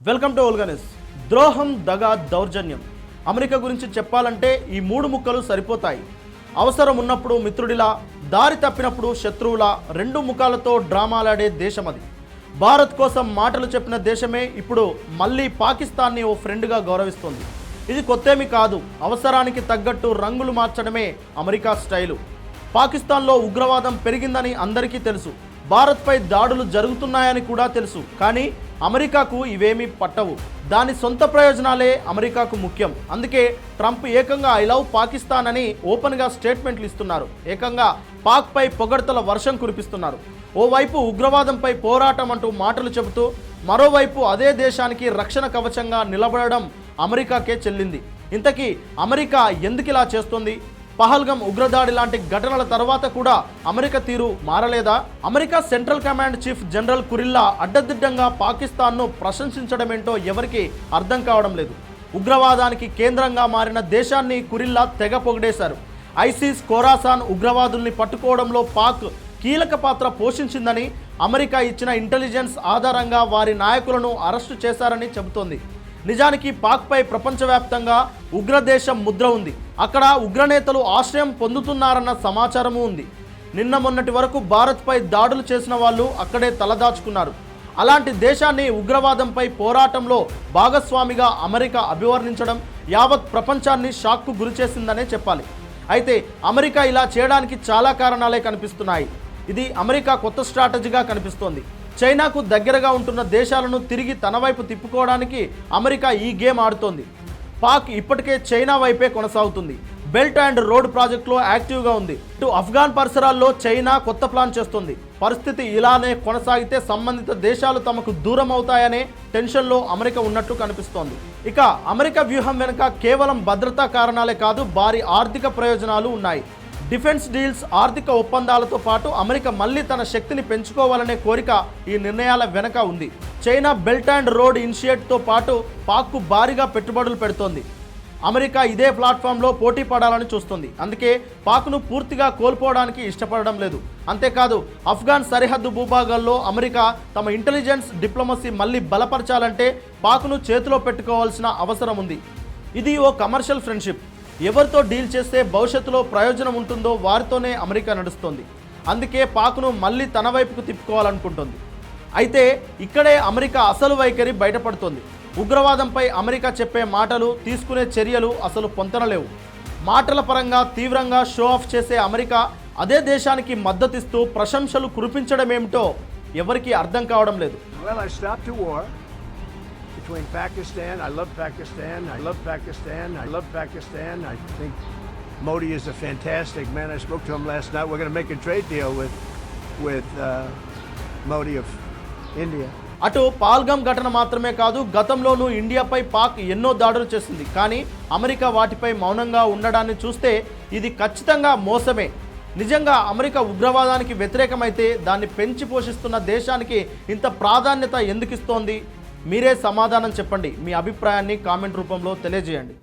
Welcome to ఓల్గనెస్. ద్రోహం, దగ, దౌర్జన్యం. అమెరికా గురించి చెప్పాలంటే ఈ మూడు ముక్కలు సరిపోతాయి. అవసరం ఉన్నప్పుడు మిత్రుడిలా, దారి తప్పినప్పుడు శత్రువులా, రెండు ముఖాలతో డ్రామాలాడే దేశం అది. భారత్ కోసం మాటలు చెప్పిన దేశమే ఇప్పుడు మళ్ళీ పాకిస్తాన్ని ఓ ఫ్రెండ్గా గౌరవిస్తోంది. ఇది కొత్తేమీ కాదు. అవసరానికి తగ్గట్టు రంగులు మార్చడమే అమెరికా స్టైలు. పాకిస్తాన్లో ఉగ్రవాదం పెరిగిందని అందరికీ తెలుసు. భారత్పై దాడులు జరుగుతున్నాయని కూడా తెలుసు. కానీ అమెరికాకు ఇవేమీ పట్టవు. దాని సొంత ప్రయోజనాలే అమెరికాకు ముఖ్యం. అందుకే ట్రంప్ ఏకంగా ఐ లవ్ పాకిస్తాన్ అని ఓపెన్గా స్టేట్మెంట్లు ఇస్తున్నారు. ఏకంగా పాక్పై పొగడ్తల వర్షం కురిపిస్తున్నారు. ఓవైపు ఉగ్రవాదంపై పోరాటం అంటూ మాటలు చెబుతూ, మరోవైపు అదే దేశానికి రక్షణ కవచంగా నిలబడడం అమెరికాకే చెల్లింది. ఇంతకీ అమెరికా ఎందుకిలా చేస్తోంది? పహల్గం ఉగ్రదాడి లాంటి ఘటనల తర్వాత కూడా అమెరికా తీరు మారలేదా? America central command chief general Kurilla అడ్డదిడ్డంగా పాకిస్తాన్ను ప్రశంసించడమేంటో ఎవరికి అర్థం కావడం లేదు. ఉగ్రవాదానికి కేంద్రంగా మారిన దేశాన్ని కురిల్లా తెగ పొగిడేశారు. ఐసిస్, ఖోరాసాన్ ఉగ్రవాదుల్ని పట్టుకోవడంలో పాక్ కీలక పాత్ర పోషించిందని, అమెరికా ఇచ్చిన ఇంటెలిజెన్స్ ఆధారంగా వారి నాయకులను అరెస్టు చేశారని చెబుతోంది. నిజానికి పాక్పై ప్రపంచవ్యాప్తంగా ఉగ్రదేశం ముద్ర ఉంది. అక్కడ ఉగ్రనేతలు ఆశ్రయం పొందుతున్నారన్న సమాచారము ఉంది. నిన్న మొన్నటి వరకు భారత్పై దాడులు చేసిన వాళ్ళు అక్కడే తలదాచుకున్నారు. అలాంటి దేశాన్ని ఉగ్రవాదంపై పోరాటంలో భాగస్వామిగా అమెరికా అభివర్ణించడం యావత్ ప్రపంచాన్ని షాక్కు గురిచేసిందనే చెప్పాలి. అయితే అమెరికా ఇలా చేయడానికి చాలా కారణాలే కనిపిస్తున్నాయి. ఇది అమెరికా కొత్త స్ట్రాటజీగా కనిపిస్తోంది. చైనాకు దగ్గరగా ఉంటున్న దేశాలను తిరిగి తన వైపు తిప్పుకోవడానికి అమెరికా ఈ గేమ్ ఆడుతోంది. పాక్ ఇప్పటికే చైనా వైపే కొనసాగుతుంది. బెల్ట్ అండ్ రోడ్ ప్రాజెక్టులో యాక్టివ్గా ఉంది. ఇటు ఆఫ్ఘన్ పరిసరాల్లో చైనా కొత్త ప్లాన్ చేస్తుంది. పరిస్థితి ఇలానే కొనసాగితే సంబంధిత దేశాలు తమకు దూరం అవుతాయనే టెన్షన్లో అమెరికా ఉన్నట్టు కనిపిస్తోంది. ఇక అమెరికా వ్యూహం వెనుక కేవలం భద్రతా కారణాలే కాదు, భారీ ఆర్థిక ప్రయోజనాలు ఉన్నాయి. డిఫెన్స్ డీల్స్, ఆర్థిక ఒప్పందాలతో పాటు అమెరికా మళ్ళీ తన శక్తిని పెంచుకోవాలనే కోరిక ఈ నిర్ణయాల వెనుక ఉంది. చైనా బెల్ట్ అండ్ రోడ్ ఇనిషియేటివ్తో పాటు పాక్కు భారీగా పెట్టుబడులు పెడుతోంది. అమెరికా ఇదే ప్లాట్ఫామ్లో పోటీ పడాలని చూస్తుంది. అందుకే పాక్ను పూర్తిగా కోల్పోవడానికి ఇష్టపడడం లేదు. అంతేకాదు, ఆఫ్ఘన్ సరిహద్దు భూభాగాల్లో అమెరికా తమ ఇంటెలిజెన్స్, డిప్లొమసీ మళ్ళీ బలపరచాలంటే పాక్ను చేతిలో పెట్టుకోవాల్సిన అవసరం ఉంది. ఇది ఓ కమర్షియల్ ఫ్రెండ్షిప్. ఎవరితో డీల్ చేస్తే భవిష్యత్తులో ప్రయోజనం ఉంటుందో వారితోనే అమెరికా నడుస్తోంది. అందుకే పాక్ను మళ్ళీ తన వైపుకు తిప్పుకోవాలనుకుంటుంది. అయితే ఇక్కడే అమెరికా అసలు వైఖరి బయటపడుతోంది. ఉగ్రవాదంపై అమెరికా చెప్పే మాటలు, తీసుకునే చర్యలు అసలు పొంతనలేవు. మాటల పరంగా తీవ్రంగా షో ఆఫ్ చేసే అమెరికా అదే దేశానికి మద్దతిస్తూ ప్రశంసలు కురిపించడమేమిటో ఎవరికీ అర్థం కావడం లేదు. Between Pakistan, I love Pakistan, I love Pakistan, I love Pakistan. I think Modi is a fantastic man. I spoke to him last night. We're going to make a trade deal with Modi of India. అటు పహల్గం ఘటన మాత్రమే కాదు, గతంలోనూ ఇండియాపై పాక్ ఎన్నో దాడులు చేసింది. కానీ America వాటిపై మౌనంగా ఉండడాన్ని చూస్తే ఇది ఖచ్చితంగా మోసమే. నిజంగా అమెరికా ఉగ్రవాదానికి వ్యతిరేకమైతే దాన్ని పెంచి పోషిస్తున్న దేశానికి ఇంత ప్రాధాన్యత ఎందుకు ఇస్తోంది? మీరే సమాధానం చెప్పండి. మీ అభిప్రాయాన్ని కామెంట్ రూపంలో తెలియజేయండి.